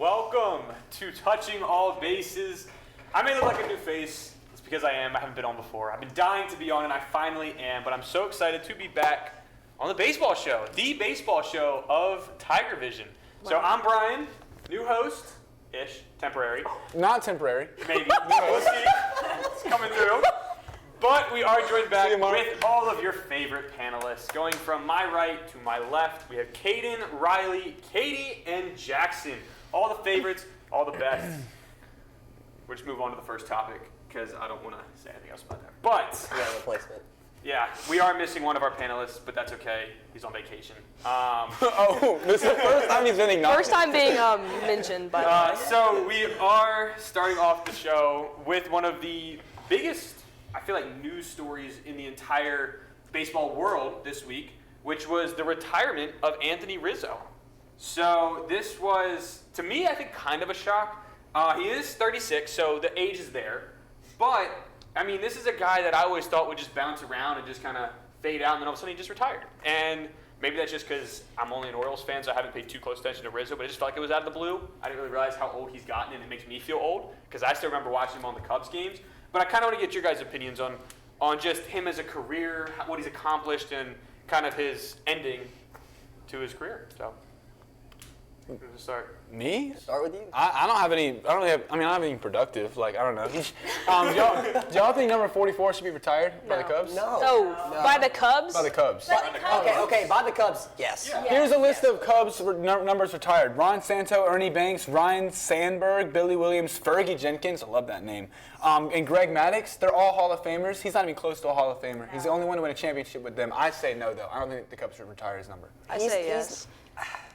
Welcome to Touching All Bases. I may look like a new face. It's because I am. I haven't been on before. I've been dying to be on, and I finally am. But I'm so excited to be back on the baseball show, the baseball show of TigerVision. So I'm Brian, new host-ish, temporary. Not temporary. Maybe. We'll see. It's coming through. But we are joined back with all of your favorite panelists. Going from my right to my left, we have Kaden, Riley, Katie, and Jackson. All the favorites, all the best. We'll just move on to the first topic because I don't want to say anything else about that. But we got a replacement. Yeah, we are missing one of our panelists, but that's okay. He's on vacation. This is the first time he's been acknowledged. First time being mentioned, by the way. So we are starting off the show with one of the biggest, I feel like, news stories in the entire baseball world this week, which was the retirement of Anthony Rizzo. So this was, to me, I think, kind of a shock. He is 36, so the age is there. But, I mean, this is a guy that I always thought would just bounce around and just kind of fade out, and then all of a sudden he just retired. And maybe that's just because I'm only an Orioles fan, so I haven't paid too close attention to Rizzo, but it just felt like it was out of the blue. I didn't really realize how old he's gotten, and it makes me feel old, because I still remember watching him on the Cubs games. But I kind of want to get your guys' opinions on just him as a career, what he's accomplished, and kind of his ending to his career. So, who's going to start? Me? Start with you. I don't have any. I don't have anything productive. Like, I don't know. Do y'all think number 44 should be retired by the Cubs? No. Oh, by the Cubs? By the Cubs. Okay, by the Cubs, yes. Yeah. Here's a list of Cubs numbers retired: Ron Santo, Ernie Banks, Ryan Sandberg, Billy Williams, Fergie Jenkins. I love that name. And Greg Maddux. They're all Hall of Famers. He's not even close to a Hall of Famer. He's the only one to win a championship with them. I say no, though. I don't think the Cubs should retire his number. I say yes.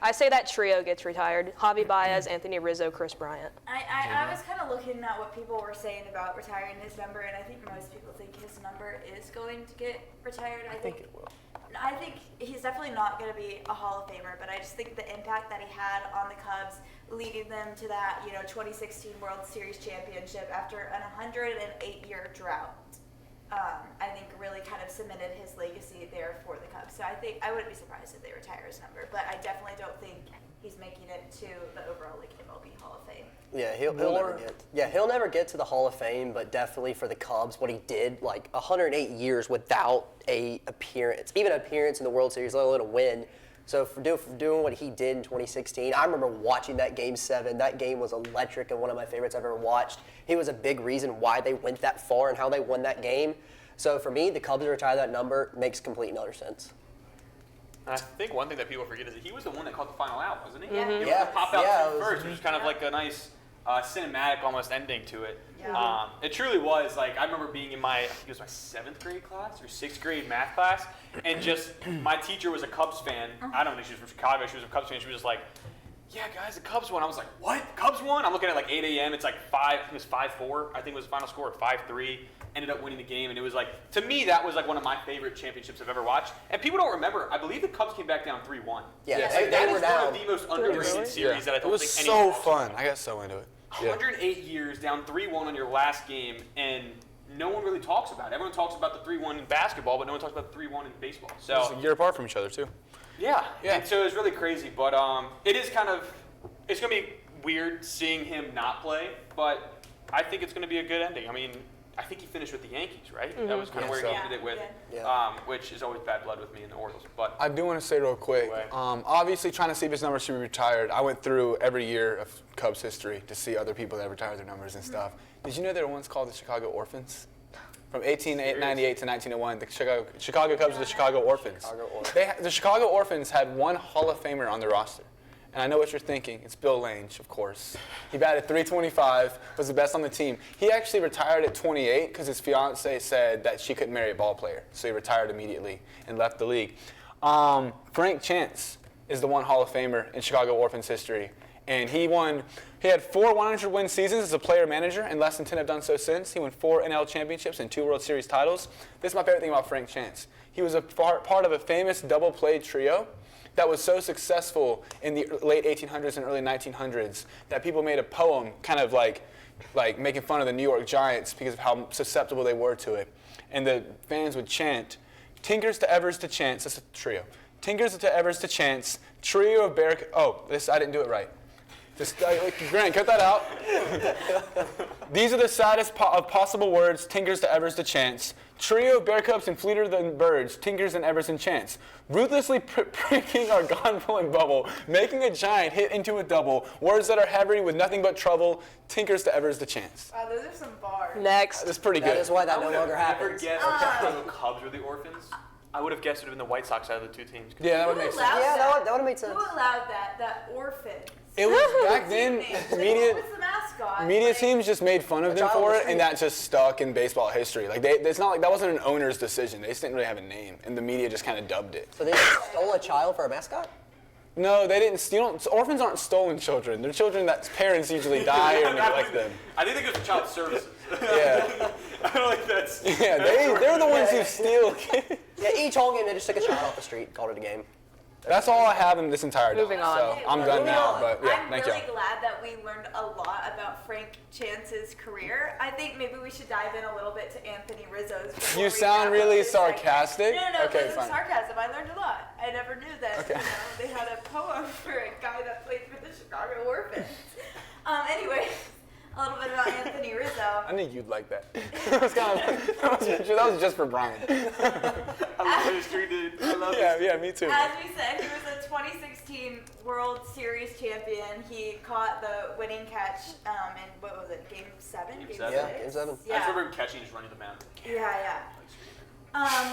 I say that trio gets retired. Javi Baez, Anthony Rizzo, Chris Bryant. I was kind of looking at what people were saying about retiring his number, and I think most people think his number is going to get retired. I think it will. I think he's definitely not going to be a Hall of Famer, but I just think the impact that he had on the Cubs, leading them to that 2016 World Series championship after an 108-year drought, I think really kind of cemented his legacy there for the Cubs. So I think I wouldn't be surprised if they retire his number, but I definitely don't think he's making it to the overall MLB Hall of Fame. Yeah, he'll never get to the Hall of Fame, but definitely for the Cubs, what he did, like 108 years without an appearance in the World Series, let alone a win. So for doing what he did in 2016, I remember watching that Game 7. That game was electric and one of my favorites I've ever watched. He was a big reason why they went that far and how they won that game. So for me, the Cubs to retire that number makes complete and utter sense. I think one thing that people forget is that he was the one that caught the final out, wasn't he? Yeah. He was the pop out first, which was kind of like a nice cinematic almost ending to it. Yeah. It truly was. Like, I remember being in I think it was my 7th grade class or 6th grade math class, and just my teacher was a Cubs fan. I don't think she was from Chicago. She was a Cubs fan. She was just like, yeah, guys, the Cubs won. I was like, what? Cubs won? I'm looking at like 8 a.m. It's like 5-4. I think it was the final score, 5-3. Ended up winning the game, and it was like, to me, that was like one of my favorite championships I've ever watched. And people don't remember, I believe the Cubs came back down 3-1. Yeah, That they were is down. one of the most underrated series that I don't think anyone It was so talks fun. about. I got so into it. 108 years, down 3-1 on your last game, and no one really talks about it. Everyone talks about the 3-1 in basketball, but no one talks about the 3-1 in baseball. So It's a year apart from each other, too. yeah. And so it was really crazy, but it is kind of, it's going to be weird seeing him not play, but I think it's going to be a good ending. I mean, I think he finished with the Yankees, right? Mm-hmm. That was kind of where he Yeah. ended it with, Yeah. which is always bad blood with me in the Orioles. But I do want to say real quick, obviously trying to see if his number should be retired, I went through every year of Cubs history to see other people that retired their numbers and stuff. Did you know they were once called the Chicago Orphans? From 1898 to 1901, the Chicago Cubs were the Chicago Orphans. The Chicago Orphans had one Hall of Famer on their roster. And I know what you're thinking. It's Bill Lange, of course. He batted .325, was the best on the team. He actually retired at 28 because his fiancée said that she couldn't marry a ball player. So he retired immediately and left the league. Frank Chance is the one Hall of Famer in Chicago Orphans history. And he had 4 100-win seasons as a player-manager, and less than 10 have done so since. He won 4 NL championships and 2 World Series titles. This is my favorite thing about Frank Chance. He was a part of a famous double-play trio that was so successful in the late 1800s and early 1900s that people made a poem kind of like making fun of the New York Giants because of how susceptible they were to it. And the fans would chant, "Tinkers to Evers to Chance," that's a trio. "Tinkers to Evers to Chance, trio of I didn't do it right. Just Grant, cut that out. These are the saddest of possible words. Tinkers to Evers to Chance. Trio, Bear Cubs, and fleeter than birds. Tinkers and Evers and Chance. Ruthlessly pricking our gun-pulling bubble. Making a giant hit into a double. Words that are heavy with nothing but trouble. Tinkers to Evers to Chance. Wow, those are some bars. Next. That's pretty good. That is why that no longer happens. Never guessed the Cubs were the orphans. I would have guessed it would have been the White Sox out of the two teams. Yeah, that would Who make sense. allowed Yeah, that? that would have made sense. Who allowed that orphan? It was back then. What was the mascot? Media Like, teams just made fun of them child for on the it, street. and that just stuck in baseball history. Like it's not like that wasn't an owner's decision. They just didn't really have a name, and the media just kind of dubbed it. So they stole a child for a mascot? No, they didn't steal. Orphans aren't stolen children. They're children that parents usually die or neglect them. I think they go to child services. Yeah, I don't like that. yeah. They're the ones who steal kids. Yeah, each home game they just took a child off the street, called it a game. That's all I have in this entire doc. Moving on. So Okay, I'm well, done moving now. on. But yeah, I'm thank really you. glad that we learned a lot about Frank Chance's career. I think maybe we should dive in a little bit to Anthony Rizzo's. before You we sound wrap up really this segment. sarcastic. No, Okay, it wasn't fine. sarcasm. I learned a lot. I never knew that. Okay. They had a poem for a guy that played for the Chicago Orphans. Anyway, a little bit about Anthony Rizzo. I knew you'd like that. that was just for Brian. I love history, dude. I love Yeah, history. yeah, me too. As we said, he was a 2016 World Series champion. He caught the winning catch in, what was it, Game 7? Game 7. Yeah, Game 7. I just Yeah, remember him catching and just running the mound. yeah.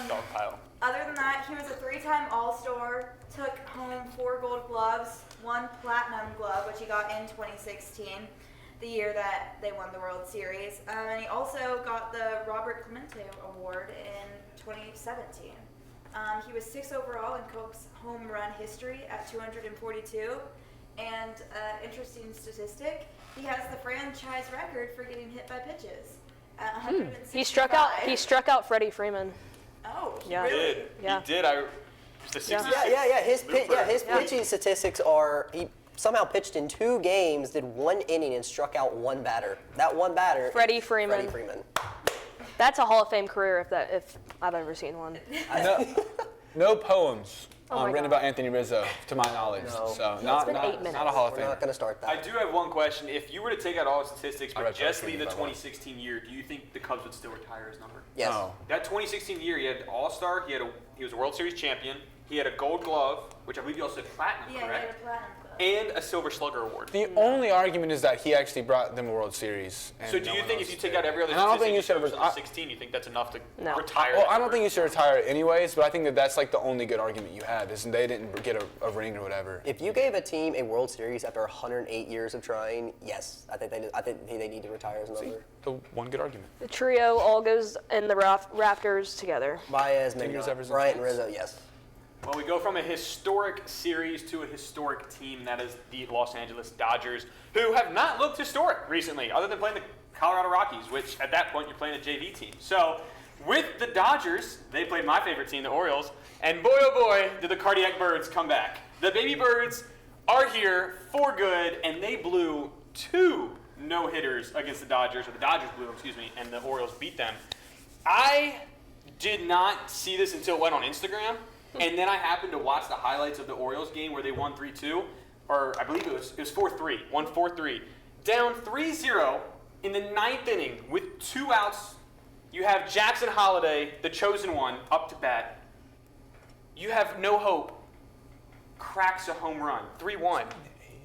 Dog pile. Other than that, he was a 3-time All-Star, took home 4 gold gloves, 1 platinum glove, which he got in 2016, the year that they won the World Series. And he also got the Robert Clemente Award in 2017. He was 6th overall in Cubs home run history at 242. And interesting statistic, he has the franchise record for getting hit by pitches at 165. He struck out Freddie Freeman. Oh, Yeah. He really? did. Yeah. He did. The 66. Yeah. His Yeah. pitching statistics are he somehow pitched in 2 games, did 1 inning, and struck out 1 batter. That 1 batter. Freddie Freeman. Freddie Freeman. That's a Hall of Fame career if I've ever seen one. No poems Oh my written God. about Anthony Rizzo, to my knowledge. No. So It's not been 8 not minutes. a Hall of We're Fame. not going to start I that. do have one question. If you were to take out all his statistics I but read just Frank leave the Freeman, by the way. 2016 year, do you think the Cubs would still retire his number? Yes. No. That 2016 year, he had All-Star. He was a World Series champion. He had a Gold Glove, which I believe you also had platinum, Yeah, he had correct? a platinum glove. And a Silver Slugger award. The only argument is that he actually brought them a World Series. And So do no you one think else if you take did. out every other And I don't think you statistic should from have. 16, you think that's enough to No. retire? Well, that I don't number? think you should retire it anyways, but I think that that's like the only good argument you have is they didn't get a ring or whatever. If you gave a team a World Series after 108 years of trying, yes, I think they need to retire his number. The one good argument. The trio all goes in the rafters together. Baez, maybe Fingers, not. Evers, and Bryant and Chance. Rizzo, yes. Well, we go from a historic series to a historic team, that is the Los Angeles Dodgers, who have not looked historic recently, other than playing the Colorado Rockies, which at that point you're playing a JV team. So with the Dodgers, they played my favorite team, the Orioles, and boy oh boy, did the Cardiac Birds come back. The Baby Birds are here for good, and they blew 2 no-hitters against the Dodgers, or the Dodgers blew them, excuse me, and the Orioles beat them. I did not see this until it went on Instagram. And then I happened to watch the highlights of the Orioles game where they won 3-2, or I believe it was 4-3, won 4-3. Down 3-0 in the 9th inning with 2 outs. You have Jackson Holliday, the chosen one, up to bat. You have no hope. Cracks a home run, 3-1.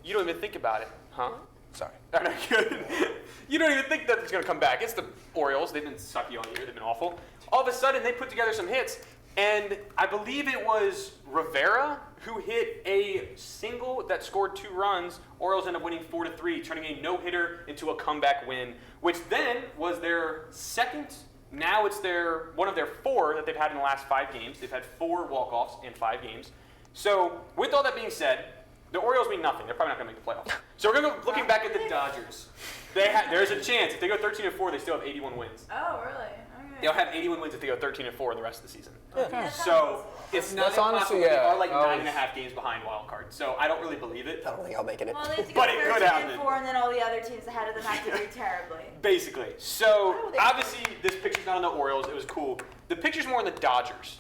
You don't even think about it, huh? Sorry. No, no, good. You don't even think that it's going to come back. It's the Orioles. They've been sucky all year. They've been awful. All of a sudden, they put together some hits. And I believe it was Rivera who hit a single that scored 2 runs. Orioles ended up winning 4-3, turning a no-hitter into a comeback win, which then was their second. Now it's one of their 4 that they've had in the last 5 games. They've had 4 walk-offs in 5 games. So with all that being said, the Orioles mean nothing. They're probably not going to make the playoffs. So we're going to go looking back at the Dodgers. There's a chance. If they go 13-4, they still have 81 wins. Oh, really? Okay. They'll have 81 wins if they go 13-4 the rest of the season. Yeah. So it's not That's honestly, impossible. They yeah. are like Oh. 9.5 games behind wild card. So I don't really believe it. I don't think I'll make it. Well, they have to go But it could 13 happen. and 4, and then all the other teams ahead of them have to do terribly. Basically. So Why would they- obviously this picture's not on the Orioles. It was cool. The picture's more on the Dodgers.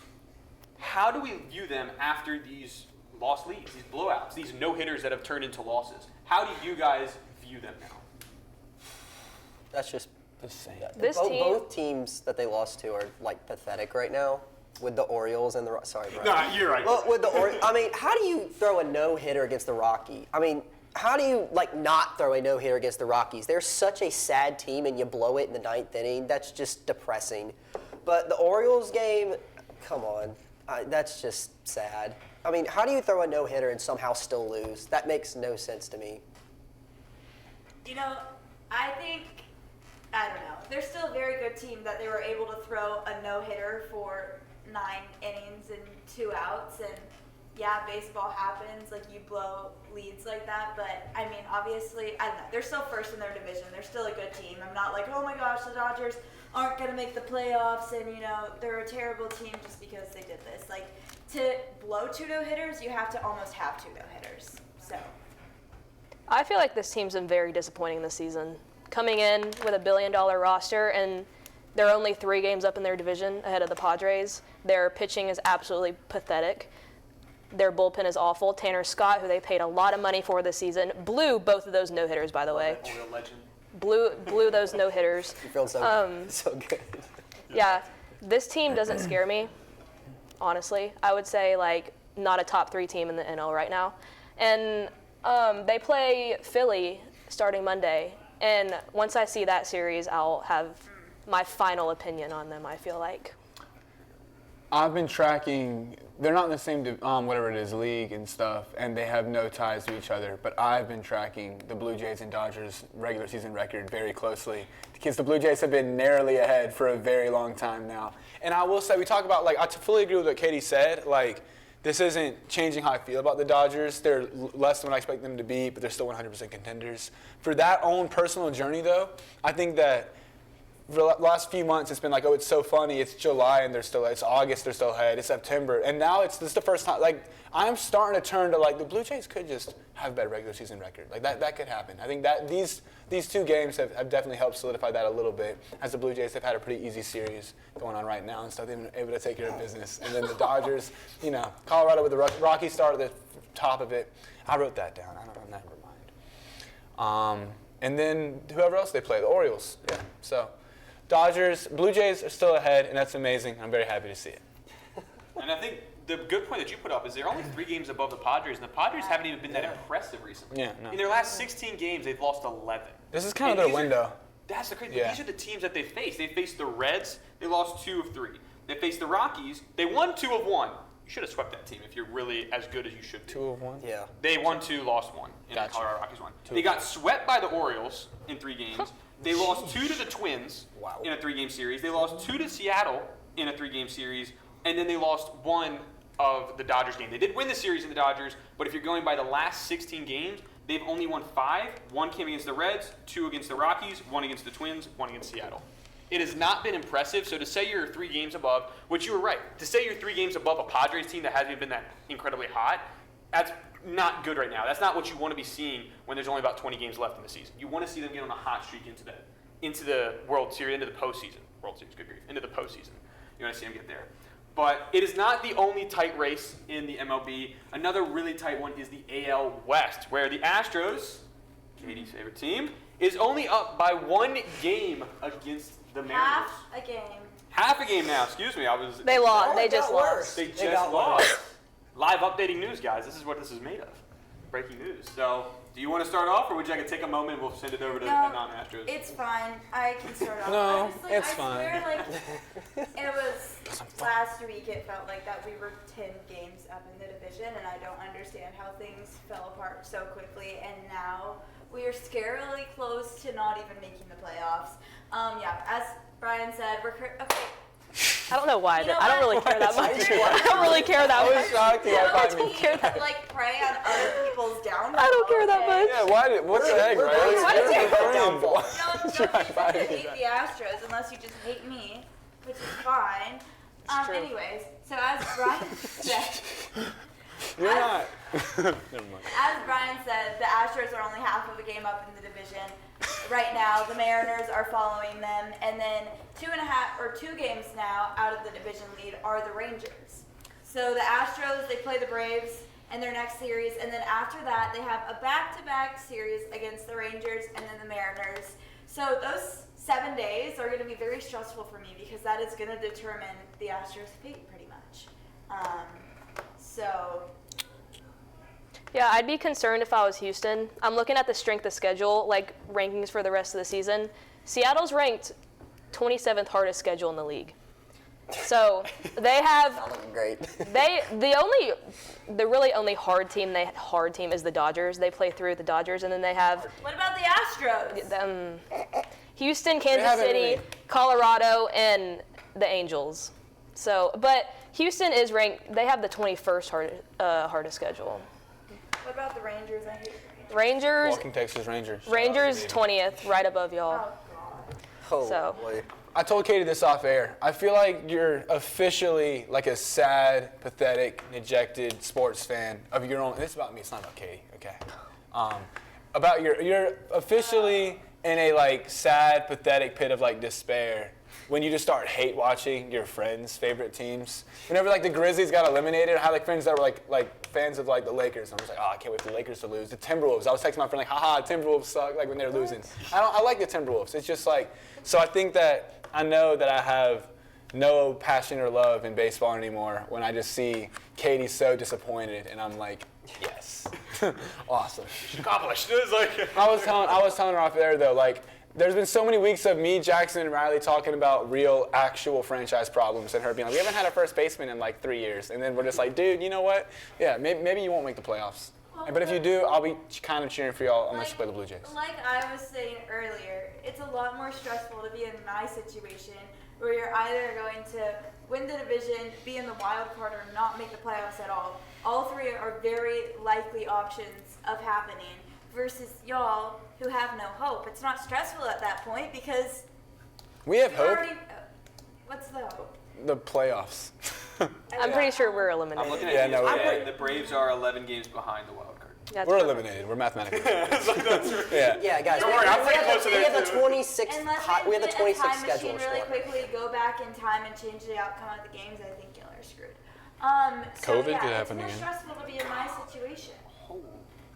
How do we view them after these lost leads, these blowouts, these no-hitters that have turned into losses. How do you guys view them now? That's just Same. both teams that they lost to are like pathetic right now. With the Orioles and the sorry, Brian. Nah, you're right. Well, with the I mean, how do you throw a no-hitter against the Rockies? I mean, how do you not throw a no-hitter against the Rockies? They're such a sad team, and you blow it in the 9th inning. That's just depressing. But the Orioles game, come on, that's just sad. I mean, how do you throw a no-hitter and somehow still lose? That makes no sense to me. You know, I don't know. They're still a very good team that they were able to throw a no-hitter for 9 innings and 2 outs. And yeah, baseball happens. Like, you blow leads like that. But, I mean, obviously, I don't know. They're still first in their division. They're still a good team. I'm not like, oh my gosh, the Dodgers aren't going to make the playoffs and, you know, they're a terrible team just because they did this. Like, to blow 2 no-hitters, you have to almost have 2 no-hitters. So I feel like this team's been very disappointing this season. Coming in with a $1 billion roster, and they're only 3 games up in their division ahead of the Padres. Their pitching is absolutely pathetic. Their bullpen is awful. Tanner Scott, who they paid a lot of money for this season, blew both of those no-hitters, by the way. Oriole legend. Blew those no-hitters. You feel so good. Yeah, this team doesn't scare me, honestly. I would say, not a top 3 team in the NL right now. And they play Philly starting Monday. And once I see that series, I'll have my final opinion on them, I feel like. I've been tracking, they're not in the same, whatever it is, league and stuff, and they have no ties to each other, but I've been tracking the Blue Jays and Dodgers regular season record very closely because the Blue Jays have been narrowly ahead for a very long time now. And I will say, we talk about, I fully agree with what Katie said, this isn't changing how I feel about the Dodgers. They're less than what I expect them to be, but they're still 100% contenders. For that own personal journey, though, I think that for the last few months, it's been it's so funny. It's July, and it's August, they're still ahead. It's September. And now this is the first time, I'm starting to turn to, the Blue Jays could just have a better regular season record. That could happen. I think that these 2 games have definitely helped solidify that a little bit. As the Blue Jays have had a pretty easy series going on right now and stuff. They've been able to take care of business. And then the Dodgers, Colorado with the Rocky start at the top of it. I wrote that down. I don't know, never mind. And then whoever else they play, the Orioles. Yeah, so Dodgers, Blue Jays are still ahead, and that's amazing. I'm very happy to see it. And I think the good point that you put up is they're only 3 games above the Padres, and the Padres haven't even been that impressive recently. Yeah, no. In their last 16 games, they've lost 11. This is kind of their window. That's the crazy. Yeah. These are the teams that they faced. They faced the Reds. They lost 2 of 3. They faced the Rockies. They won 2 of 1. You should have swept that team if you're really as good as you should be. 2 of 1? Yeah. They won 2, lost 1. And Gotcha. the Colorado Rockies won. They got swept by the Orioles in 3 games. They lost 2 to the Twins in a 3-game series. They lost 2 to Seattle in a 3-game series. And then they lost 1 of the Dodgers game. They did win the series in the Dodgers, but if you're going by the last 16 games, they've only won 5. 1 came against the Reds, 2 against the Rockies, 1 against the Twins, 1 against Seattle. It has not been impressive, so to say you're 3 games above, which you were right, to say you're 3 games above a Padres team that hasn't even been that incredibly hot, that's not good right now. That's not what you want to be seeing when there's only about 20 games left in the season. You want to see them get on a hot streak into the World Series, into the postseason. World Series, good grief, into the postseason. You want to see them get there. But it is not the only tight race in the MLB. Another really tight one is the AL West, where the Astros, Katie's favorite team, is only up by 1 game against the Mariners. Half a game now, excuse me. They lost. They just lost. They just lost. Live updating news, guys. This is what this is made of. Breaking news. So, do you want to start off, or would you like to take a moment and we'll send it over to the non-Astros? It's fine. I can start off. No, Honestly, it's I fine. Swear, it was last week. It felt like that we were 10 games up in the division, and I don't understand how things fell apart so quickly. And now we are scarily close to not even making the playoffs. As Brian said, okay. I don't know why. You know I don't what? really care that much. I don't really care that much. I was shocked. I don't care that much. Prey on other people's downfall. I don't care that much. Yeah, what the heck, right? Why You're is it friends. downfall? No, you have to hate the Astros unless you just hate me, which is fine. true. Anyways, so as Brian said, You're not. Never mind. as Brian said, the Astros are only half of a game up in the division. Right now, the Mariners are following them, and then 2 games now out of the division lead are the Rangers. So the Astros, they play the Braves in their next series, and then after that they have a back-to-back series against the Rangers and then the Mariners. So those 7 days are going to be very stressful for me because that is going to determine the Astros' fate pretty much. Yeah, I'd be concerned if I was Houston. I'm looking at the strength of schedule, like rankings for the rest of the season. Seattle's ranked 27th hardest schedule in the league. So they have Great. the really only hard team is the Dodgers. They play through the Dodgers, and then they have What about the Astros? Houston, Kansas City, Colorado, and the Angels. So, but Houston is ranked. They have the 21st hardest schedule. What about the Rangers? I hate the Rangers. Walking Texas Rangers. Rangers 20th, right above y'all. Oh, God. Oh, So- boy. I told Katie this off air. I feel like you're officially like a sad, pathetic, dejected sports fan of your own. This is about me. It's not about Katie. Okay. About you're officially in a like sad, pathetic pit of like despair when you just start hate watching your friends' favorite teams. Whenever like the Grizzlies got eliminated, I had like friends that were like fans of like the Lakers. And I was like, oh, I can't wait for the Lakers to lose. The Timberwolves. I was texting my friend like, haha, Timberwolves suck. Like when they're losing. I like the Timberwolves. It's just like, so I think that I know that I have no passion or love in baseball anymore when I just see Katie so disappointed, and I'm like, yes, awesome. Accomplished. It was like I was telling her off there though, like there's been so many weeks of me, Jackson, and Riley talking about real, actual franchise problems, and her being like, we haven't had a first baseman in like 3 years, and then we're just like, dude, you know what? Yeah, maybe you won't make the playoffs. But if you do, I'll be kind of cheering for y'all unless you play the Blue Jays. Like I was saying earlier, it's a lot more stressful to be in my situation where you're either going to win the division, be in the wild card, or not make the playoffs at all. All three are very likely options of happening versus y'all who have no hope. It's not stressful at that point because We have you hope. already. What's the hope? The playoffs. I'm pretty sure we're eliminated. I'm looking at Yeah, you. no, and the Braves are 11 games behind the wild card. That's We're perfect. eliminated. We're mathematically. That's right. Yeah. Yeah, guys. Don't worry, I'm pretty close to we there, have the too. 26th. Unless We have the they 26th time schedule. machine really quickly, go back in time and change the outcome of the games, I think y'all are screwed. So COVID yeah, could happen it's more again. stressful to be in my situation.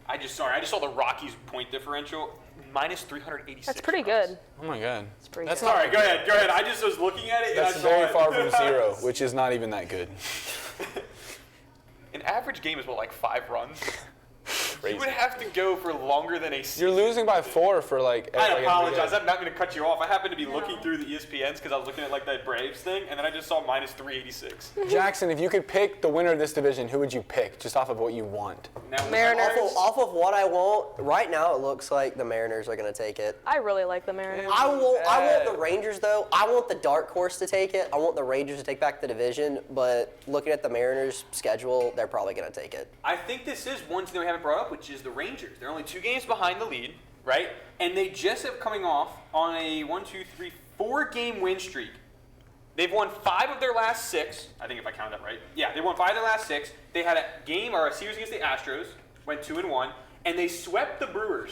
I just saw the Rockies point differential minus 386. That's pretty runs. good. Oh my God. pretty That's good. not. Sorry, go ahead. I just was looking at it That's and I very saw far it. from zero, which is not even that good. An average game is what, like 5 runs? Crazy. You would have to go for longer than a season. You're losing by 4 for like. I every apologize. game. I'm not going to cut you off. I happened to be No. looking through the ESPNs because I was looking at like that Braves thing, and then I just saw minus 386. Jackson, if you could pick the winner of this division, who would you pick, just off of what you want? Now, Mariners. Off of what I want, right now it looks like the Mariners are going to take it. I really like the Mariners. I want the Rangers though. I want the dark horse to take it. I want the Rangers to take back the division. But looking at the Mariners' schedule, they're probably going to take it. I think this is one thing that we haven't brought up, which is the Rangers. They're only 2 games behind the lead, right? And they just have coming off on a 4-game win streak. They've won 5 of their last 6. I think if I count that right. Yeah, they won 5 of their last 6. They had a game or a series against the Astros, went 2-1, and they swept the Brewers.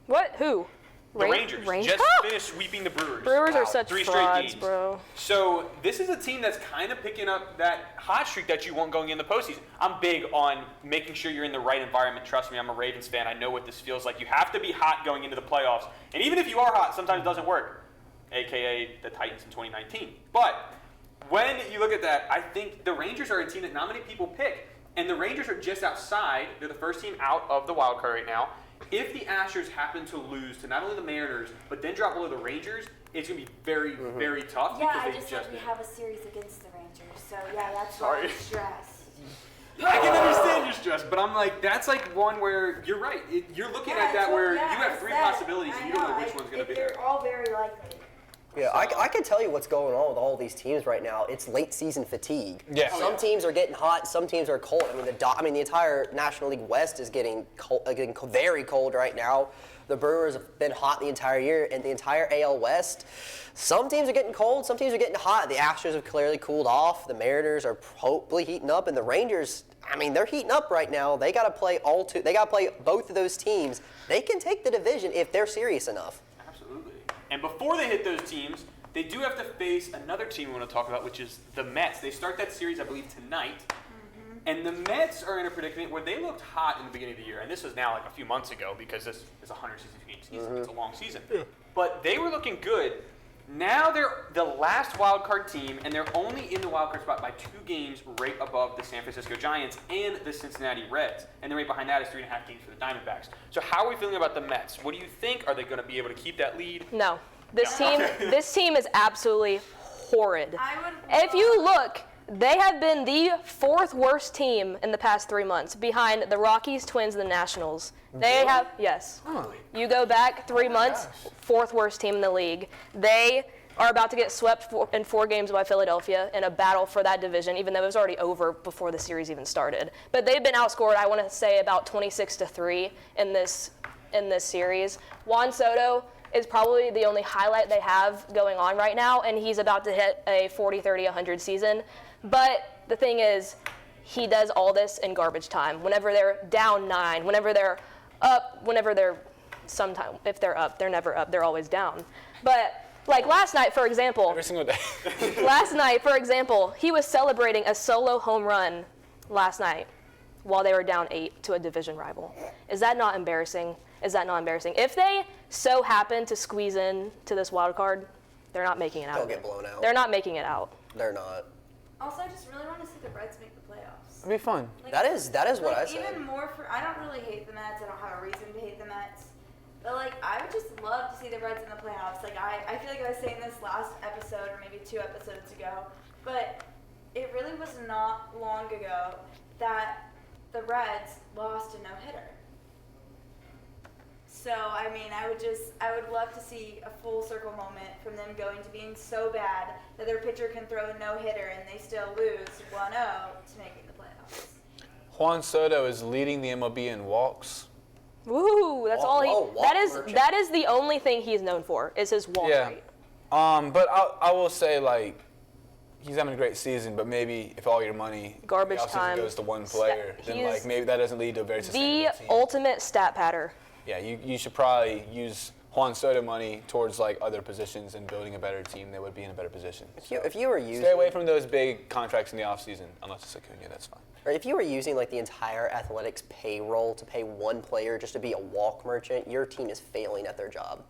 What? Who? The Rangers just finished sweeping the Brewers. Brewers are such 3 straight frauds, games. bro. So this is a team that's kind of picking up that hot streak that you want going in the postseason. I'm big on making sure you're in the right environment. Trust me, I'm a Ravens fan. I know what this feels like. You have to be hot going into the playoffs. And even if you are hot, sometimes it doesn't work, a.k.a. the Titans in 2019. But when you look at that, I think the Rangers are a team that not many people pick. And the Rangers are just outside. They're the first team out of the wild card right now. If the Astros happen to lose to not only the Mariners, but then drop below the Rangers, it's going to be very, very tough. Yeah, because I they just like we did. have a series against the Rangers, so yeah, that's Sorry. why I'm stressed. I can understand your stress, but I'm like, that's like one where you're right. You're looking at that where you have 3 possibilities and you don't know which one's going to be there. They're all very likely. Yeah, I can tell you what's going on with all these teams right now. It's late season fatigue. Yeah. Some teams are getting hot. Some teams are cold. I mean, the entire National League West is getting very cold right now. The Brewers have been hot the entire year, and the entire AL West. Some teams are getting cold. Some teams are getting hot. The Astros have clearly cooled off. The Mariners are hopefully heating up, and the Rangers. I mean, they're heating up right now. They got to play They got to play both of those teams. They can take the division if they're serious enough. Absolutely. And before they hit those teams, they do have to face another team we want to talk about, which is the Mets. They start that series, I believe, tonight. And the Mets are in a predicament where they looked hot in the beginning of the year, and this was now like a few months ago because this is a 162-game season. It's a long season. Yeah. But they were looking good. Now they're the last wild card team, and they're only in the wild card spot by 2 games right above the San Francisco Giants and the Cincinnati Reds. And then right behind that is 3.5 games for the Diamondbacks. So how are we feeling about the Mets? What do you think? Are they going to be able to keep that lead? No. This team is absolutely horrid. If you look, they have been the 4th worst team in the past 3 months, behind the Rockies, Twins, and the Nationals. They have, yes. Oh. You go back 3 months, 4th worst team in the league. They are about to get swept in 4 games by Philadelphia in a battle for that division, even though it was already over before the series even started. But they've been outscored, I want to say, about 26-3 in this series. Juan Soto is probably the only highlight they have going on right now, and he's about to hit a 40, 30, 100 season. But the thing is, he does all this in garbage time. Whenever they're down 9, whenever they're up, sometimes if they're up, they're never up, they're always down. But like last night, for example. Every single day. Last night, for example, he was celebrating a solo home run last night while they were down 8 to a division rival. Is that not embarrassing? Is that not embarrassing? If they so happen to squeeze in to this wild card, they're not making it out. They'll get blown out. They're not making it out. They're not. Also, I just really want to see the Reds make the playoffs. It'd be fun. Like, That is what I said. Even more I don't really hate the Mets. I don't have a reason to hate the Mets. But, like, I would just love to see the Reds in the playoffs. Like, I feel like I was saying this last episode or maybe 2 episodes ago, but it really was not long ago that the Reds lost a no-hitter. So, I mean, I would love to see a full circle moment from them going to being so bad that their pitcher can throw a no-hitter and they still lose 1-0 to making the playoffs. Juan Soto is leading the MLB in walks. Woo! That's all he. Merchant. That is the only thing he's known for is his walk rate. But I will say, like, he's having a great season, but maybe if all your money Garbage in the offseason time. goes to one player, then like maybe that doesn't lead to a very The sustainable team. ultimate stat patter. Yeah, you should probably use Juan Soto money towards like other positions and building a better team that would be in a better position. If you were using, Stay away from those big contracts in the offseason, unless it's Acuna, that's fine. or if you were using like the entire athletics payroll to pay one player just to be a walk merchant, your team is failing at their job.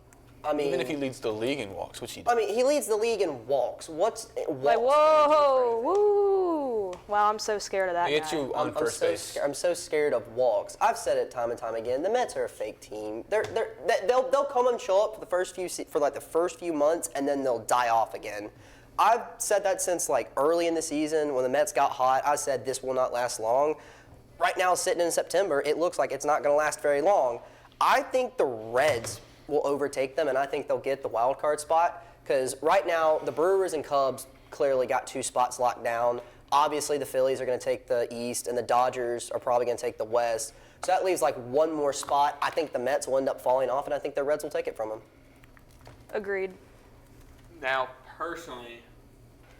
I mean, Even if he leads the league in walks, which he does. I mean, he leads the league in walks. Walks Like, whoa, woo! Wow, I'm so scared of that They get guy. you on first base. I'm so scared of walks. I've said it time and time again. The Mets are a fake team. They'll come and show up for the first few months, and then they'll die off again. I've said that since like early in the season when the Mets got hot. I said this will not last long. Right now, sitting in September, it looks like it's not going to last very long. I think the Reds will overtake them, and I think they'll get the wild card spot because right now the Brewers and Cubs clearly got 2 spots locked down. Obviously, the Phillies are going to take the East, and the Dodgers are probably going to take the West. So that leaves like one more spot. I think the Mets will end up falling off, and I think the Reds will take it from them. Agreed. Now, personally,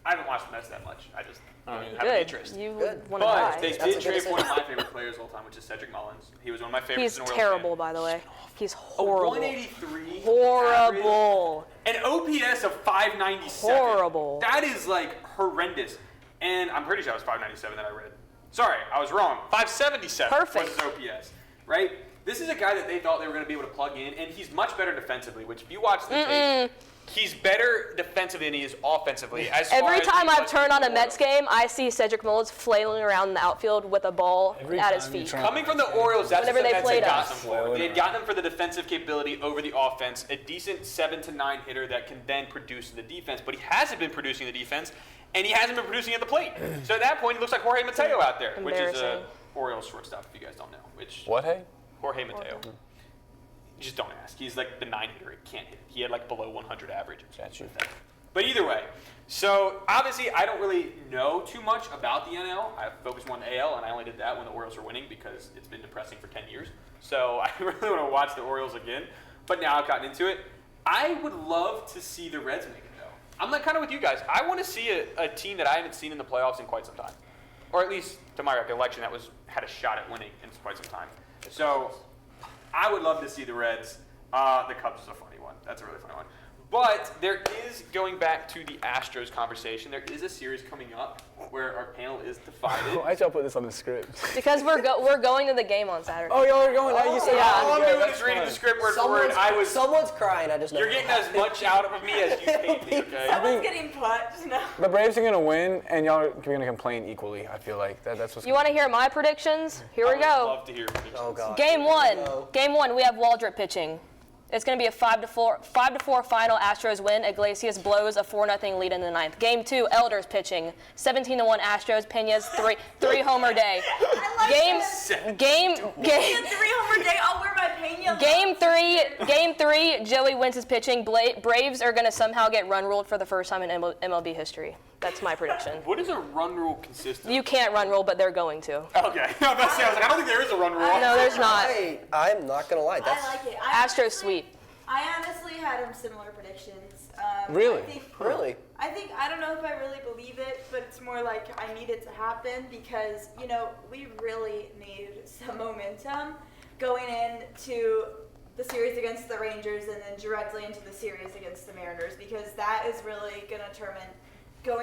I haven't watched the Mets that much. I just don't even have Good. an interest. You Good. would want to But die. they That's a did good trade for one of decision. my favorite players of all time, which is Cedric Mullins. He was one of my favorites. He's as an Orioles terrible, fan. by the way. He's A horrible. 183. Horrible. Average, an OPS of 597. Horrible. That is like horrendous. And I'm pretty sure it was 597 that I read. Sorry, I was wrong. 577 Perfect. was his OPS, right? This is a guy that they thought they were going to be able to plug in, and he's much better defensively, which if you watch the tape, he's better defensively than he is offensively. Every time I've turned on a Mets game, I see Cedric Mullins flailing around in the outfield with a ball Every at his time you feet. turn- Coming from the Orioles, that's Whenever what the they Mets played had gotten us. him for. They had gotten him for the defensive capability over the offense, a decent 7 to 9 hitter that can then produce in the defense. But he hasn't been producing the defense, and he hasn't been producing at the plate. So at that point, he looks like Jorge Mateo out there, which is Embarrassing. Orioles shortstop, if you guys don't know. Which What, hey? Jorge Mateo. Just don't ask. He's like the 9 hitter. He can't hit. He had like below 100 average. Got you. But either way, so obviously I don't really know too much about the NL. I focus more on the AL, and I only did that when the Orioles were winning because it's been depressing for 10 years. So I really want to watch the Orioles again. But now I've gotten into it. I would love to see the Reds make it, though. I'm like kind of with you guys. I want to see a team that I haven't seen in the playoffs in quite some time. Or at least, to my recollection, that had a shot at winning in quite some time. So I would love to see the Reds. The Cubs is a funny one. That's a really funny one. But there is, going back to the Astros conversation, there is a series coming up where our panel is divided. Why'd y'all put this on the script? Because we're going to the game on Saturday. Oh, y'all are going. You said Yeah. All I'm doing is reading the script word for word. Someone's crying. I just know. You're getting as much out of me as you hate me, okay? Someone's getting punched. No. The Braves are gonna win, and y'all are gonna complain equally. I feel like that's what's. You want to hear my predictions? Here I we would go. love to hear predictions. Oh God. Game one. go. Game one. We have Waldrop pitching. It's going to be a 5-4 final. Astros win. Iglesias blows a 4-0 lead in the ninth. Game two. Elders pitching. 17-1 Astros. Pena's three homer day. I like Game. 3-homer day. I'll wear my Pena. Game three, Joey Wentz is pitching. Braves are going to somehow get run ruled for the first time in MLB history. That's my prediction. What does a run rule consist of? You can't run rule, but they're going to. Okay. I was like, I don't think there is a run rule. No, there's not. I'm not gonna lie. I That's like it. Astros sweep. I honestly had similar predictions. Really? really. I don't know if I really believe it, but it's more like I need it to happen because, we really need some momentum going into the series against the Rangers and then directly into the series against the Mariners because that is really going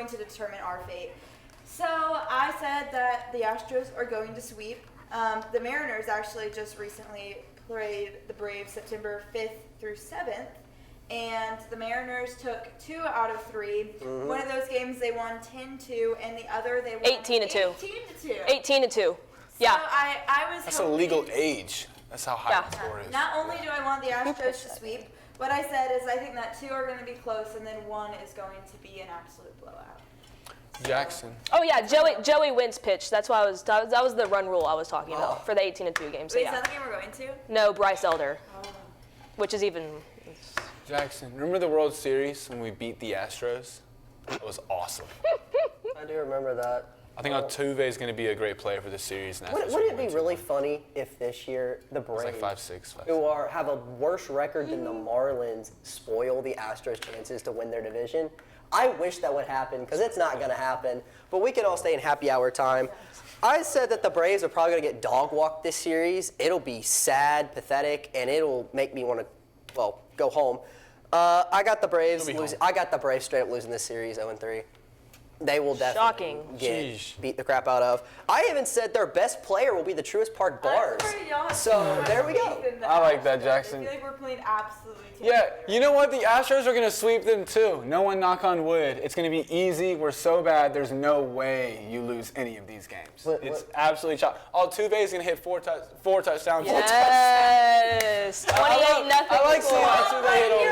to determine our fate. So I said that the Astros are going to sweep. The Mariners actually just recently played the Braves September 5th through 7th, and the Mariners took 2 out of 3. Mm-hmm. One of those games they won 10-2, and the other they won 18-2. 18-2. 18-2. Yeah. So I was That's a hoping- legal age. That's how high the score is. Not only do I want the Astros to sweep, what I said is I think that 2 are going to be close, and then 1 is going to be an absolute blowout. Jackson. Oh yeah, Joey Wentz pitched. That's why that was the run rule I was talking about for the 18-2 game. So Wait, is yeah. that the game we're going to? No, Bryce Elder, which is even. Jackson. Remember the World Series when we beat the Astros? That was awesome. I do remember that. I think Altuve is going to be a great player for this series. And Wouldn't it be really funny if this year the It's Braves, like 5-6. who have a worse record than the Marlins, spoil the Astros' chances to win their division? I wish that would happen because it's not going to happen. But we can all stay in happy hour time. I said that the Braves are probably going to get dog walked this series. It'll be sad, pathetic, and it'll make me want to, go home. I got the Braves losing. I got the Braves straight up losing this series 0-3. They will definitely get beat the crap out of. I even said their best player will be the Truist Park bars. So there we go. I like that, Jackson. I feel like we're playing absolutely terrible. Yeah, you know what? The Astros are going to sweep them too. No one knock on wood. It's going to be easy. We're so bad. There's no way you lose any of these games. It's absolutely chop. Altuve is going to hit four touchdowns. Yes. 28-0. I like seeing Altuve hit over.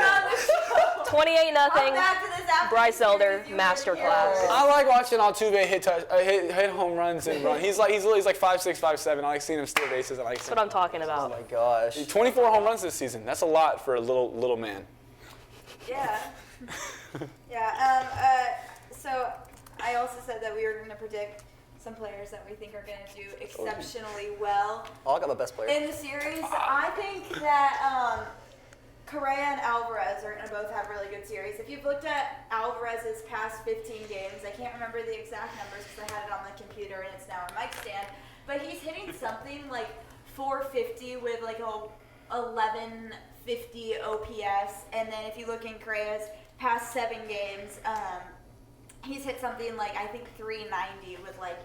28-0. Bryce Elder masterclass. I like watching Altuve hit home runs and run. He's like 5'6", 5'7". I like seeing him steal bases. That's what I'm talking Oh about. my gosh. 24 home runs this season. That's a lot for a little man. Yeah. Yeah. So I also said that we were going to predict some players that we think are going to do exceptionally well I got my best player. in the series. I think that Correa and Alvarez are going to both have really good series. If you've looked at Alvarez's past 15 games, I can't remember the exact numbers because I had it on the computer and it's now on mic stand, but he's hitting something like 450 with like a 1150 OPS. And then if you look in Correa's past 7 games, he's hit something like I think 390 with like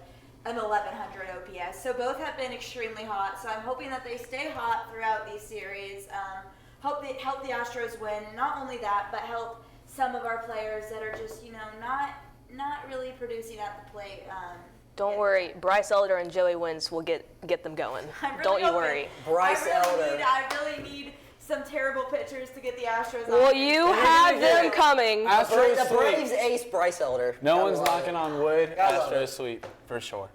an 1100 OPS. So both have been extremely hot. So I'm hoping that they stay hot throughout these series. Help the Astros win, and not only that, but help some of our players that are just not really producing at the plate. Don't worry, Bryce Elder and Joey Wentz will get them going. Don't you worry. Bryce Elder. I really need some terrible pitchers to get the Astros. Well, you have them coming. Astros The sweep. Braves ace Bryce Elder. No one's knocking on wood. Gotta love Astros it. sweep for sure.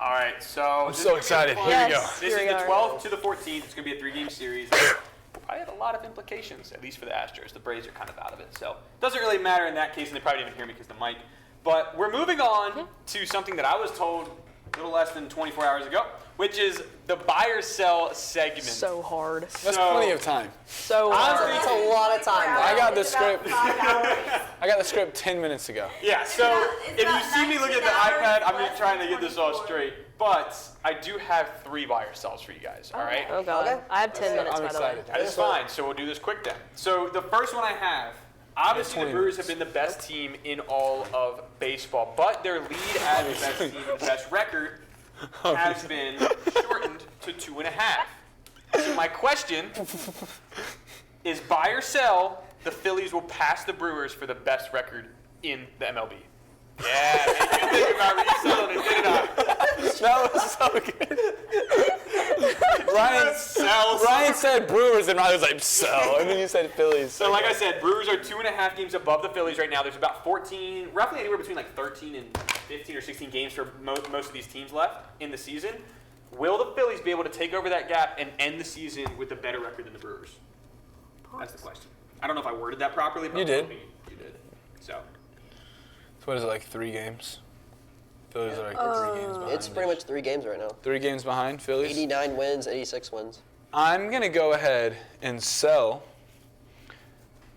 All right, so I'm so excited. Here we go. Yes. This is Here we the are. 12th to the 14th. It's going to be a 3-game series. I had a lot of implications, at least for the Astros. The Braves are kind of out of it, so it doesn't really matter in that case, and they probably didn't even hear me because the mic. But we're moving on to something that I was told a little less than 24 hours ago, which is the buy or sell segment. So hard. That's plenty of time. So hard. That's a lot of time. I got the It's about script. 5 hours. I got the script 10 minutes ago. Yeah, so It's if you about see me look at the 19 hours, iPad, I'm less just trying to than get this all 24. straight. But I do have 3 buy or sells for you guys, all right? Oh god. Okay. I have 10 minutes I'm by the way. excited. That is fine, so we'll do this quick then. So the first one I have, obviously the 20 Brewers have minutes. been the best team in all of baseball, but their lead as the best team and the best record has been shortened to 2.5. So my question is buy or sell, the Phillies will pass the Brewers for the best record in the MLB. Yeah, man, you think about reselling it, didn't I? That was so good. Sell. Ryan said Brewers, and Ryan was like, sell. And then you said Phillies. So like I said, Brewers are 2.5 games above the Phillies right now. There's about 14, roughly anywhere between like 13 and 15 or 16 games for most of these teams left in the season. Will the Phillies be able to take over that gap and end the season with a better record than the Brewers? That's the question. I don't know if I worded that properly, but You did. You did. So So what is it, like 3 games? Phillies are like 3 games behind. It's pretty much 3 games right now. 3 games behind, Phillies? 89 wins, 86 wins. I'm going to go ahead and sell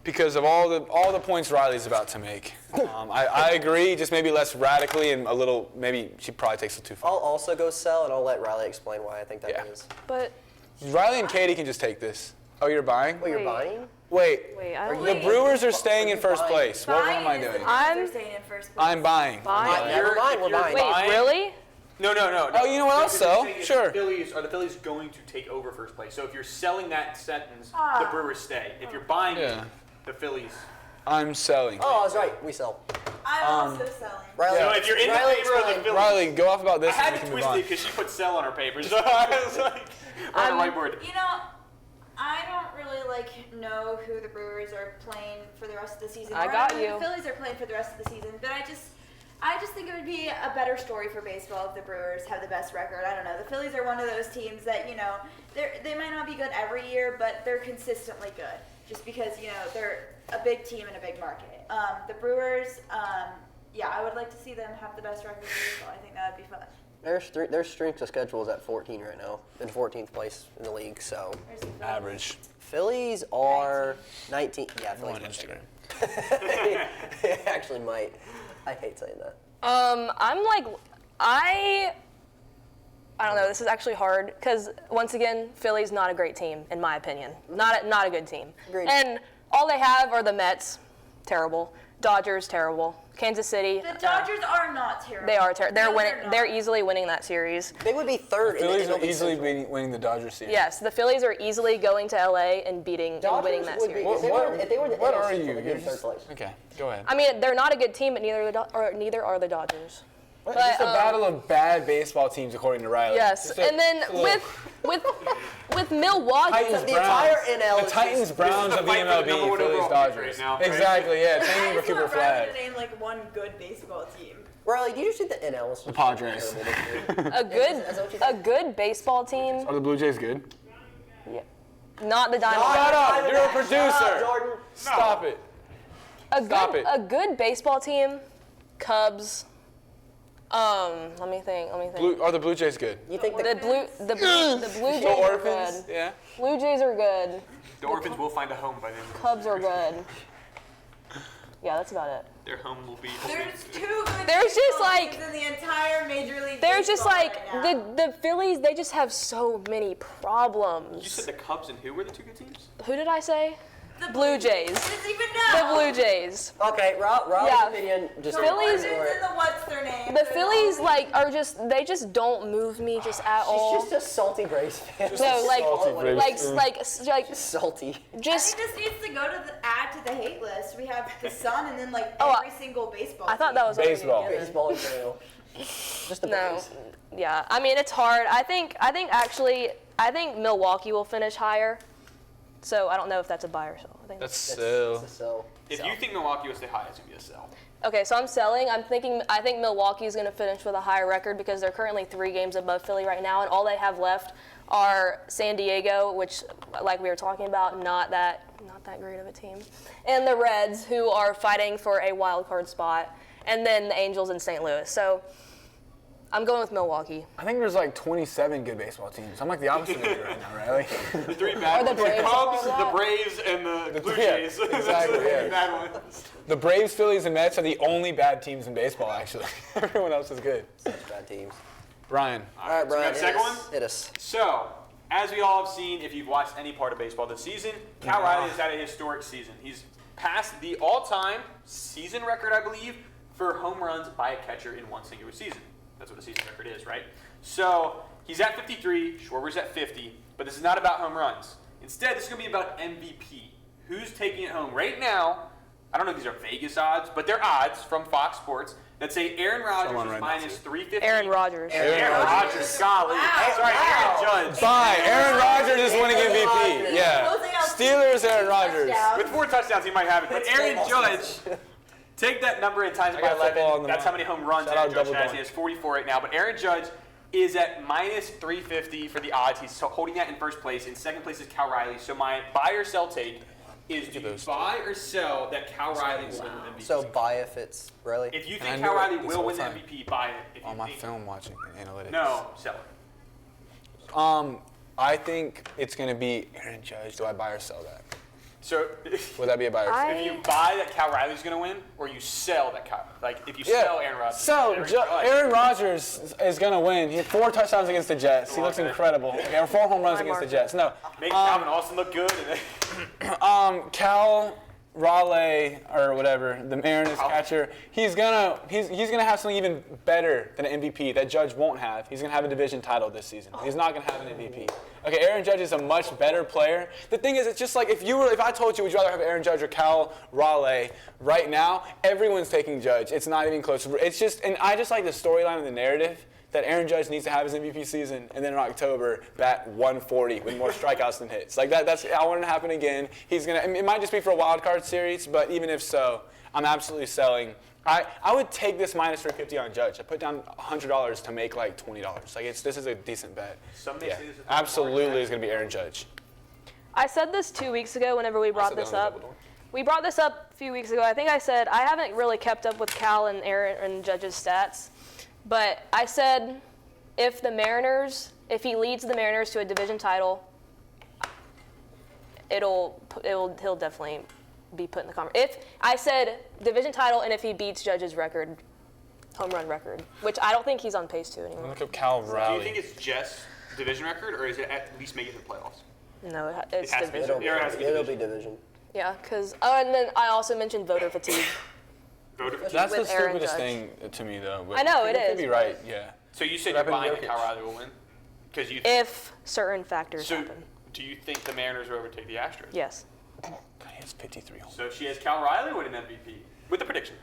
because of all the points Riley's about to make. I agree, just maybe less radically and a little, maybe she probably takes it too far. I'll also go sell, and I'll let Riley explain why I think that is. But Riley and Katie can just take this. Oh, you're buying? Oh, you're Wait. buying? Wait, wait, I Are don't you- the Brewers are staying in first Buying. place. What am I Buying is doing? the Brewers are staying in first place. I'm buying. Buying? Never mind, we're If you're buying. Wait, buying- really? No. Oh, you know what? I'll Because you're sell. saying if Sure. the Phillies going to take over first place? So if you're selling that sentence, the Ah. Brewers stay. If you're buying it, Yeah. the Phillies. I'm selling. Oh, I was right. We sell. I'm also selling. Riley, So if you're in Riley, the favor of the explain. Phillies, Riley, go off about I this and had we to can move twist on. it because she put sell on her papers. So I was like, on the whiteboard. You know, I don't really know who the Brewers are playing for the rest of the season. I or got who you. The Phillies are playing for the rest of the season, but I just think it would be a better story for baseball if the Brewers have the best record. I don't know. The Phillies are one of those teams that they might not be good every year, but they're consistently good. Just because they're a big team in a big market. The Brewers, I would like to see them have the best record in baseball. I think that would be fun. Their strength of schedule is at 14 right now, in 14th place in the league. So Where's the Phillies? Average. Phillies are 19. Yeah, Go on Phillies. Instagram. They actually might. I hate saying that. I'm like, I don't know. This is actually hard because once again, Philly's not a great team in my opinion. Not a good team. Agreed. And all they have are the Mets, terrible. Dodgers, terrible. Kansas City. The Dodgers are not terrible. They are terrible. They're No, winning. not. They're easily winning that series. They would be third in Phillies the are MLB easily Central. winning the Dodgers series. Yes, the Phillies are easily going to LA and winning that would be- series. If they were in the What NL are Central, you? they'd be You're in third just, place. okay, go ahead. I mean, they're not a good team, but neither are the Dodgers. It's but, just a battle of bad baseball teams, according to Riley. Yes, Just a- and then a little- with Milwaukee. Titans, The Browns. entire NL The is Titans, just- Browns This of is the the fight for the MLB, number one Phillies, overall pick Dodgers. right now, right? Exactly, yeah. I Changing just for want Cooper Riley Flag. to name one good baseball team. Riley, do you just think the NL is The Padres. a good Is that what you a think? good baseball team. Are the Blue Jays good? Yeah. Not the Diamondbacks. Shut up! You're a Shut producer. up, Jordan. Stop it. Stop it. A good baseball team. Cubs. Let me think. Are the Blue Jays good? You think the The Blue Jays The are Orphans? good. Yeah. Blue Jays are good. The Orphans will find a home by then. Cubs are good. Yeah, that's about it. Their home will be. There's two good There's just, baseball like- teams in the entire Major League There's just Baseball like right now. the Phillies. They just have so many You problems. said the Cubs and who were the two good teams? Who did I say? The Blue Jays. Doesn't even The know. Blue Jays. Okay, Rob's Yeah. opinion. Just The Phillies- Orphans and the what's their name? The Phillies are they just don't move me just at all. She's just a salty Braves fan. No, like salty Braves fan. Salty. I just. think this needs to go to add to the hate list. We have the Sun and then Oh, every single baseball. I thought team. that was already Baseball. given. Baseball in general. Just the No, Braves. yeah. I mean, it's hard. I think Milwaukee will finish higher. So I don't know if that's a buy or sell. I think That's It's so. a sell. If you think Milwaukee will stay high, it's gonna be a sell. Okay, so I'm selling. I think Milwaukee's going to finish with a higher record because they're currently 3 games above Philly right now, and all they have left are San Diego, which, like we were talking about, not that great of a team, and the Reds, who are fighting for a wild card spot, and then the Angels in St. Louis. So I'm going with Milwaukee. I think there's like 27 good baseball teams. I'm like the opposite of you right now, Riley. The three bad Are the ones. The Braves Cubs, above the that? Braves, and the Blue yeah, Jays. exactly, That's the yeah. three bad ones. The Braves, Phillies, and Mets are the only bad teams in baseball, actually. Everyone else is good. Such bad teams. Brian. All right, So we Brian. got the second one? Hit us. So, as we all have seen, if you've watched any part of baseball this season, Cal Riley has had a historic season. He's passed the all-time season record, I believe, for home runs by a catcher in one singular season. That's what a season record is, right? So, he's at 53, Schwarber's at 50, but this is not about home runs. Instead, this is going to be about MVP. Who's taking it home? Right now, I don't know if these are Vegas odds, but they're odds from Fox Sports that say Aaron Rodgers Someone is right minus now, too. 350. Aaron Rodgers. Aaron Rodgers, golly. Sorry, Aaron Judge. Fine, Aaron Rodgers is winning MVP. Yeah. Steelers, Aaron Rodgers. With 4 touchdowns, he might have it. But Aaron Judge, take that number and times it by I got football 11. on the That's how many home runs Shout Aaron out Judge Double has. Doink. He has 44 right now. But Aaron Judge is at minus 350 for the odds. He's holding that in first place. In second place is Cal Riley. So my buy or sell take is, do you buy or sell that Cal Riley will win the MVP? So buy if it's Riley. If you And I think knew Cal it Riley this will whole win the time. MVP, buy it. If you On my think, film watching and analytics. no, sell it. I think it's going to be Aaron Judge. Do I buy or sell that? So Would that be a buy or sell? if you buy that Cal Riley's going to win, or you sell that Cal, like if you sell Aaron Rodgers. So, Judge. Aaron Rodgers is going to win. He had 4 touchdowns against the Jets. He looks Okay. incredible. Okay, or 4 home runs against the Jets. No. Make Calvin Austin look good. And Cal Raleigh or whatever, the Mariners catcher, he's gonna have something even better than an MVP that Judge won't have. He's gonna have a division title this season. He's not gonna have an MVP. Okay, Aaron Judge is a much better player. The thing is, it's just like if I told you, would you rather have Aaron Judge or Cal Raleigh right now? Everyone's taking Judge. It's not even close. It's just, and I just like the storyline and the narrative that Aaron Judge needs to have his MVP season, and then in October, bat 140 with more strikeouts than hits. Like that's I want it to happen again. It might just be for a wild card series, but even if so, I'm absolutely selling. I would take this minus 350 on Judge. I put down $100 to make like $20. Like this is a decent bet. Some may Yeah, say this is a absolutely is going to be Aaron Judge. I said this 2 weeks ago whenever we brought said that this on the up. double doink. We brought this up a few weeks ago. I think I said I haven't really kept up with Cal and Aaron and Judge's stats, but I said if he leads the Mariners to a division title, he'll definitely be put in the conversation. If I said division title and if he beats Judge's home run record, which I don't think he's on pace to anymore. Look up Cal Do Raleigh. you think it's just division record, or is it at least make it to the playoffs? No, it's has to be. division. Aaron has to be It'll be division. Yeah, because and then I also mentioned voter fatigue. Voter for That's the with Aaron stupidest Judge. thing to me, though. But I know, you it could is, be but- right, yeah. So you said What you're buying happened that to Cal Jokic? Riley will win? Because you If certain factors so happen. do you think the Mariners will overtake the Astros? Yes. He has 53 home. So she has Cal Riley winning MVP with the prediction.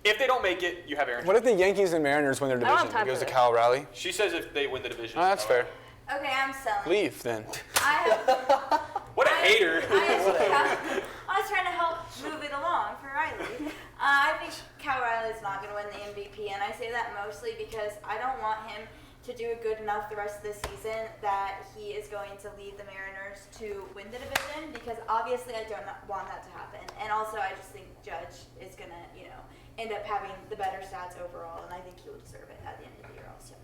If they don't make it, you have Aaron. What if the Yankees and Mariners win their I don't have division? time It goes for to this. Cal Raleigh. She says if they win the division. Oh, that's fair. Okay, I'm selling. Leave then. I have What a hater. I was trying to help move it along for Riley. I think Cal Riley is not going to win the MVP, and I say that mostly because I don't want him to do it good enough the rest of the season that he is going to lead the Mariners to win the division, because obviously I don't want that to happen. And also I just think Judge is going to, end up having the better stats overall, and I think he will deserve it at the end of the year also.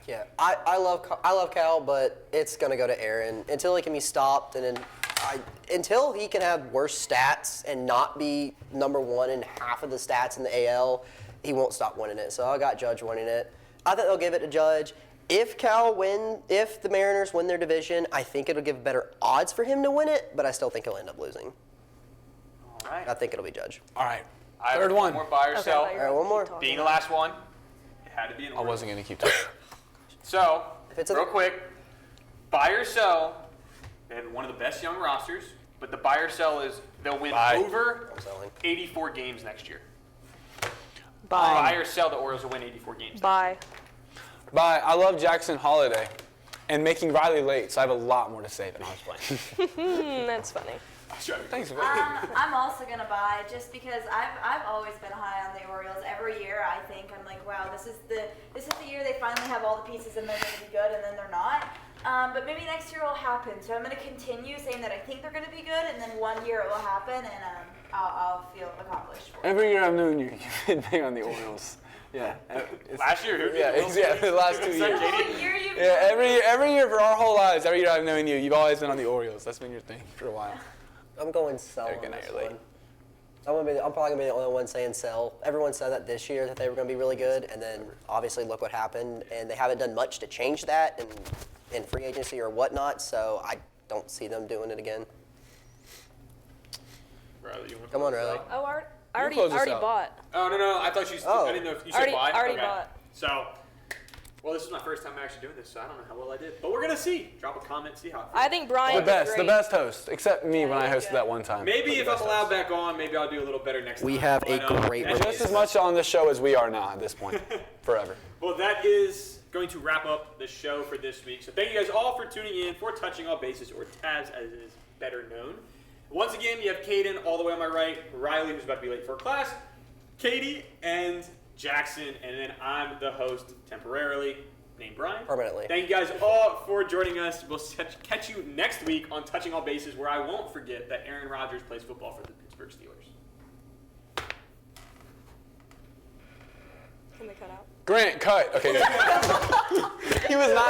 Yeah, I love Cal, but it's gonna go to Aaron until he can be stopped, and then until he can have worse stats and not be number one in half of the stats in the AL, he won't stop winning it. So I got Judge winning it. I think they'll give it to Judge. If the Mariners win their division, I think it'll give better odds for him to win it, but I still think he'll end up losing. All right. I think it'll be Judge. All right. I have Third one. More buy or Okay, sell. I thought you were All right, one gonna more. keep talking. Being the last one, it had to be an I order. wasn't going to keep talking. So, If it's real quick, buy or sell. They have one of the best young rosters, but the buy or sell is they'll win Buy. over I'm selling. 84 games next year. Bye. Buy or sell, the Orioles will win 84 games. Bye. Bye. I love Jackson Holiday and making Riley late, so I have a lot more to say than I was playing. That's funny. Thanks, man. I'm also gonna buy just because I've always been high on the Orioles. Every year I think I'm like, wow, this is the year they finally have all the pieces and they're gonna be good, and then they're not. But maybe next year will happen. So I'm gonna continue saying that I think they're gonna be good, and then one year it will happen, and I'll feel accomplished for it. Every year I've known you, you've been big on the Orioles. Yeah. Last year, who did Yeah, the World yeah, the last 2 Is that years. Kaden? What year you Yeah, every year for our whole lives, every year I've known you, you've always been on the Orioles. That's been your thing for a while. I'm going sell Eric on and I this are late. one. I'm probably gonna be the only one saying sell. Everyone said that this year that they were gonna be really good, and then obviously look what happened, and they haven't done much to change that in free agency or whatnot. So I don't see them doing it again. Riley, you want to Come on, close this Riley. out? Oh, I You close this already out. bought. Oh, no. I thought I didn't know if you said buy. Already Okay. bought. So, well, this is my first time actually doing this, so I don't know how well I did. But we're going to see. Drop a comment, see how it feels. I think Brian The did best, great. the best host, except me when I hosted that one time. Maybe But if the I'm best allowed host. back on, maybe I'll do a little better next time. We have a But, great that Just is- as much on the show as we are now at this point, forever. Well, that is going to wrap up the show for this week. So thank you guys all for tuning in for Touching All Bases, or Taz as it is better known. Once again, you have Kaden all the way on my right, Riley, who's about to be late for class, Katie, and Jackson, and then I'm the host temporarily, named Brian. Permanently. Thank you guys all for joining us. We'll catch you next week on Touching All Bases, where I won't forget that Aaron Rodgers plays football for the Pittsburgh Steelers. Can they cut out? Grant, cut. Okay, good. He was not.